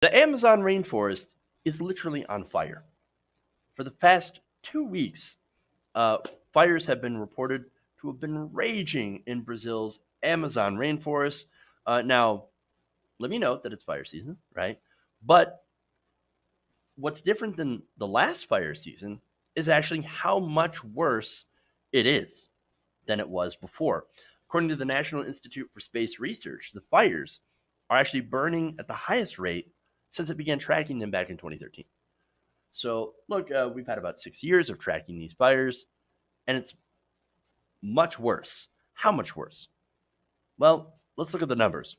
The Amazon rainforest is literally on fire. For the past 2 weeks, uh, fires have been reported to have been raging in Brazil's Amazon rainforest. Now, let me note that it's fire season, right? But what's different than the last fire season is actually how much worse it is than it was before. According to the National Institute for Space Research, the fires are actually burning at the highest rate since it began tracking them back in 2013. So, look, we've had about 6 years of tracking these fires, and it's much worse. How much worse? Well, let's look at the numbers.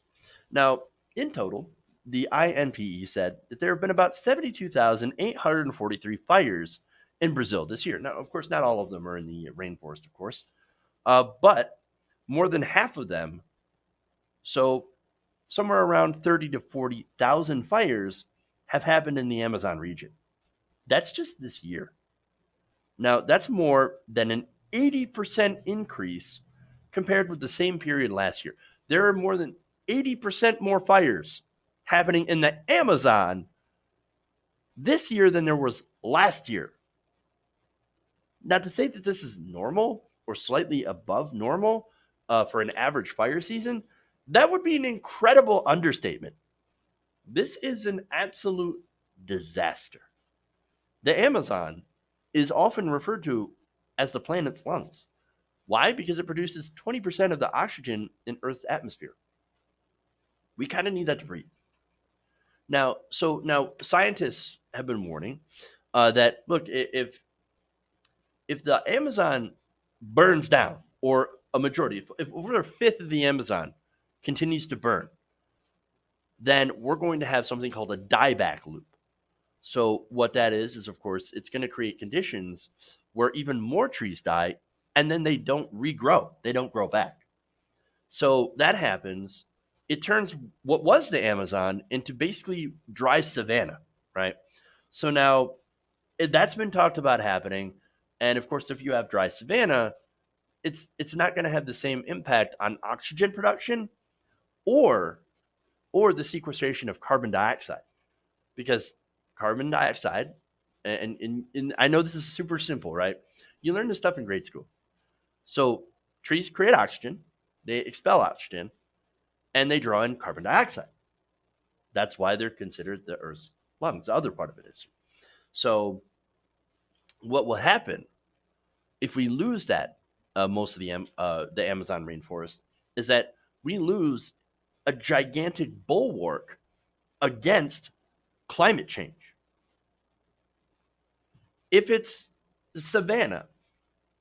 Now, in total, the INPE said that there have been about 72,843 fires in Brazil this year. Now, of course, not all of them are in the rainforest, of course, but more than half of them, so somewhere around 30 to 40,000 fires, have happened in the Amazon region. That's just this year. Now, that's more than an 80% increase compared with the same period last year. There are more than 80% more fires happening in the Amazon this year than there was last year. Now, to say that this is normal or slightly above normal for an average fire season, that would be an incredible understatement. This is an absolute disaster. The Amazon is often referred to as the planet's lungs. Why? Because it produces 20% of the oxygen in Earth's atmosphere. We kind of need that to breathe. Now scientists have been warning that look, if the Amazon burns down, or a majority, if over a fifth of the Amazon continues to burn, then we're going to have something called a dieback loop. So what that is of course it's going to create conditions where even more trees die, and then they don't regrow, they don't grow back. So that happens. It turns what was the Amazon into basically dry savanna, right? So now that's been talked about happening, and of course, if you have dry savanna, it's not going to have the same impact on oxygen production or the sequestration of carbon dioxide, because carbon dioxide, and I know this is super simple, right? You learn this stuff in grade school. So trees create oxygen, they expel oxygen, and they draw in carbon dioxide. That's why they're considered the Earth's lungs. The other part of it is. So what will happen if we lose that most of the Amazon rainforest is that we lose a gigantic bulwark against climate change. If it's savanna,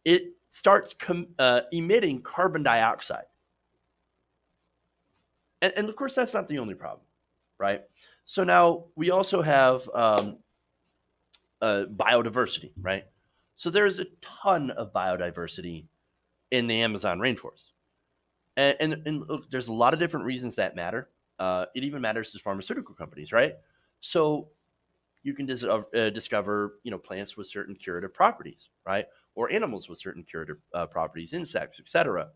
it starts emitting carbon dioxide. And of course, that's not the only problem, right? So now we also have biodiversity, right? So there's a ton of biodiversity in the Amazon rainforest. And look, there's a lot of different reasons that matter. It even matters to pharmaceutical companies, right? So you can discover, plants with certain curative properties, right? Or animals with certain curative properties, insects, etc.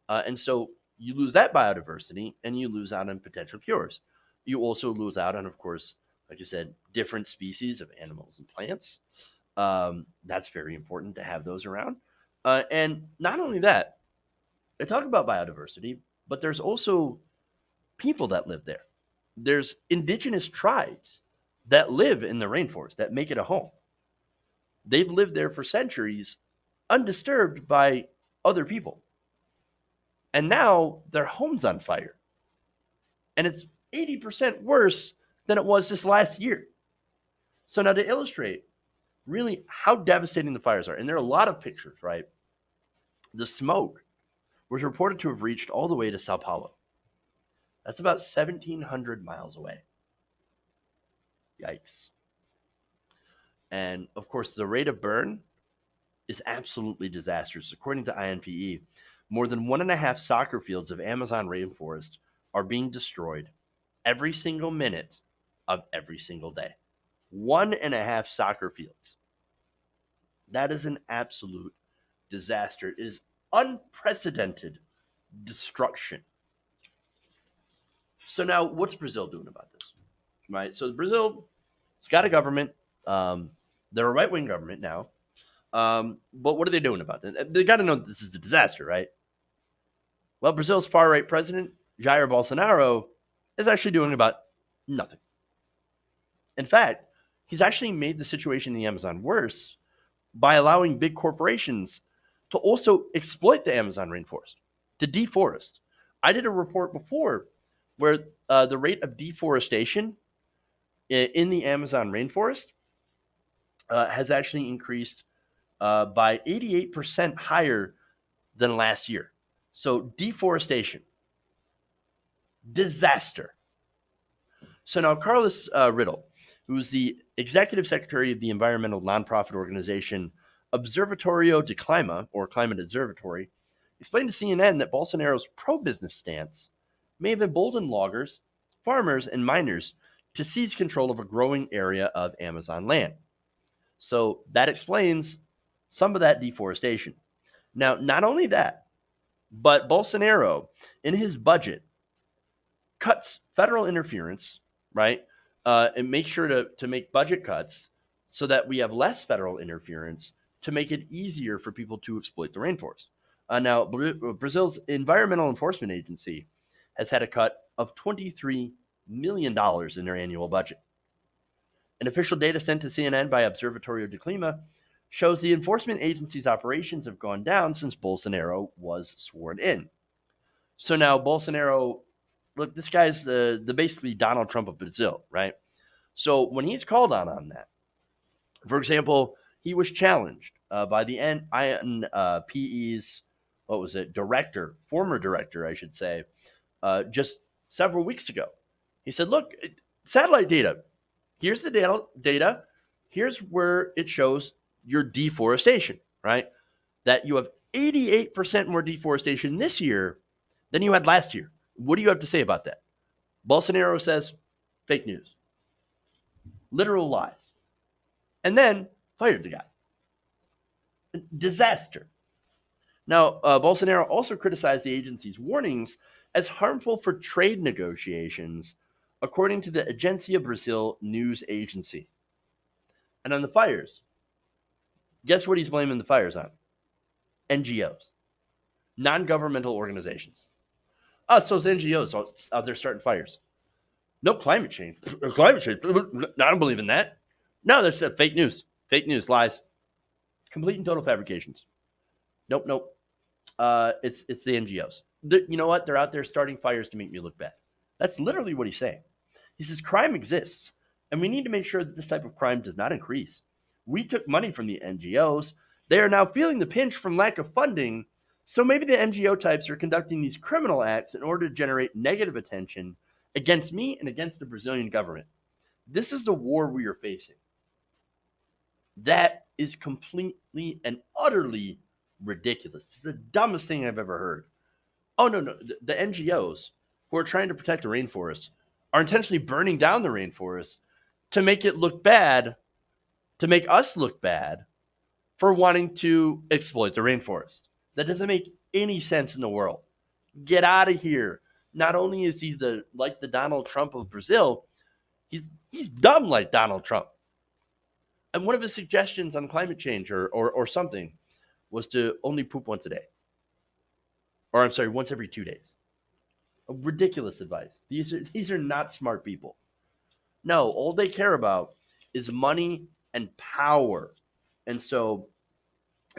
And so you lose that biodiversity, and you lose out on potential cures. You also lose out on, of course, like I said, different species of animals and plants. That's very important to have those around. And not only that, I talk about biodiversity, but there's also people that live there. There's indigenous tribes that live in the rainforest that make it a home. They've lived there for centuries, undisturbed by other people. And now their home's on fire. And it's 80% worse than it was this last year. So now to illustrate really how devastating the fires are, and there are a lot of pictures, right? The smoke was reported to have reached all the way to Sao Paulo. That's about 1,700 miles away. Yikes. And of course, the rate of burn is absolutely disastrous. According to INPE, more than 1.5 soccer fields of Amazon rainforest are being destroyed every single minute of every single day. 1.5 soccer fields. That is an absolute disaster. It is unprecedented destruction. So now, what's Brazil doing about this? right? So Brazil's got a government. They're a right-wing government now. But what are they doing about it? They got to know that this is a disaster, right? Well, Brazil's far-right president, Jair Bolsonaro, is actually doing about nothing. In fact, he's actually made the situation in the Amazon worse by allowing big corporations to also exploit the Amazon rainforest, to deforest. I did a report before where the rate of deforestation in the Amazon rainforest has actually increased by 88% higher than last year. So deforestation, disaster. So now Carlos Riddle, who's the executive secretary of the environmental nonprofit organization Observatorio de Clima, or Climate Observatory, explained to CNN that Bolsonaro's pro-business stance may have emboldened loggers, farmers, and miners to seize control of a growing area of Amazon land. So that explains some of that deforestation. Now, not only that, but Bolsonaro, in his budget, cuts federal interference, right? And make sure to make budget cuts so that we have less federal interference to make it easier for people to exploit the rainforest. Now, Brazil's Environmental Enforcement Agency has had a cut of $23 million in their annual budget. An official data sent to CNN by Observatorio de Clima shows the enforcement agency's operations have gone down since Bolsonaro was sworn in. So now Bolsonaro, look, this guy's the basically Donald Trump of Brazil, right? So when he's called on that, for example, he was challenged by the INPE's, former director, I should say, just several weeks ago. He said, look, satellite data, here's the data, here's where it shows your deforestation, right? That you have 88% more deforestation this year than you had last year. What do you have to say about that? Bolsonaro says fake news, literal lies, and then fired the guy. Disaster. Now, Bolsonaro also criticized the agency's warnings as harmful for trade negotiations, according to the Agência Brasil news agency. And on the fires, guess what he's blaming the fires on? NGOs, non-governmental organizations. So it's NGOs out there starting fires. No climate change. Climate change. I don't believe in that. No, that's fake news. Fake news, lies. Complete and total fabrications. Nope. It's the NGOs. You know what? They're out there starting fires to make me look bad. That's literally what he's saying. He says crime exists, and we need to make sure that this type of crime does not increase. We took money from the NGOs. They are now feeling the pinch from lack of funding. So maybe the NGO types are conducting these criminal acts in order to generate negative attention against me and against the Brazilian government. This is the war we are facing. That is completely and utterly ridiculous. It's the dumbest thing I've ever heard. Oh, no. The NGOs who are trying to protect the rainforest are intentionally burning down the rainforest to make it look bad, to make us look bad for wanting to exploit the rainforest. That doesn't make any sense in the world. Get out of here. Not only is he like the Donald Trump of Brazil, he's dumb like Donald Trump. And one of his suggestions on climate change or something was to only poop once a day. Or I'm sorry, once every 2 days. A ridiculous advice. These are not smart people. No, all they care about is money and power. And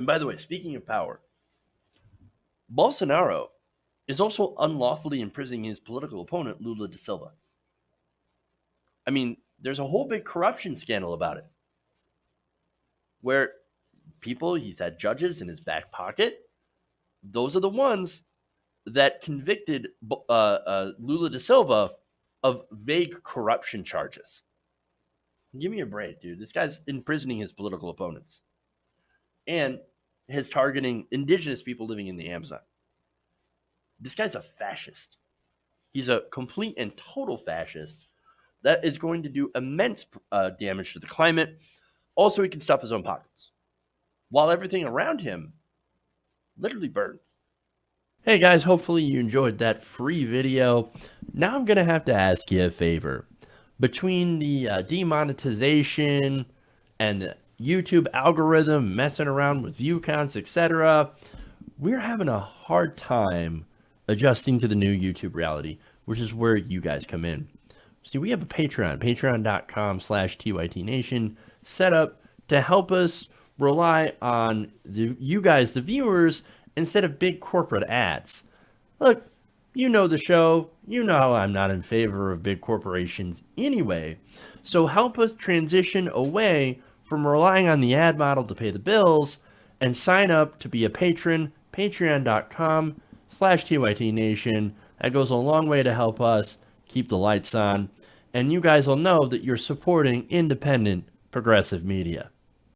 by the way, speaking of power, Bolsonaro is also unlawfully imprisoning his political opponent, Lula da Silva. I mean, there's a whole big corruption scandal about it, where he's had judges in his back pocket. Those are the ones that convicted Lula da Silva of vague corruption charges. Give me a break, dude. This guy's imprisoning his political opponents. And is targeting indigenous people living in the Amazon. This guy's a fascist. He's a complete and total fascist that is going to do immense damage to the climate. Also, he can stuff his own pockets, while everything around him literally burns. Hey guys, hopefully you enjoyed that free video. Now I'm going to have to ask you a favor. between the demonetization and the YouTube algorithm messing around with view counts, etc., we're having a hard time adjusting to the new YouTube reality, which is where you guys come in. See, we have a Patreon, patreon.com/TYTNation, set up to help us rely on you guys, the viewers, instead of big corporate ads. Look, you know the show. You know I'm not in favor of big corporations anyway. So help us transition away from relying on the ad model to pay the bills and sign up to be a patron, patreon.com/TYTNation. That goes a long way to help us keep the lights on. And you guys will know that you're supporting independent progressive media.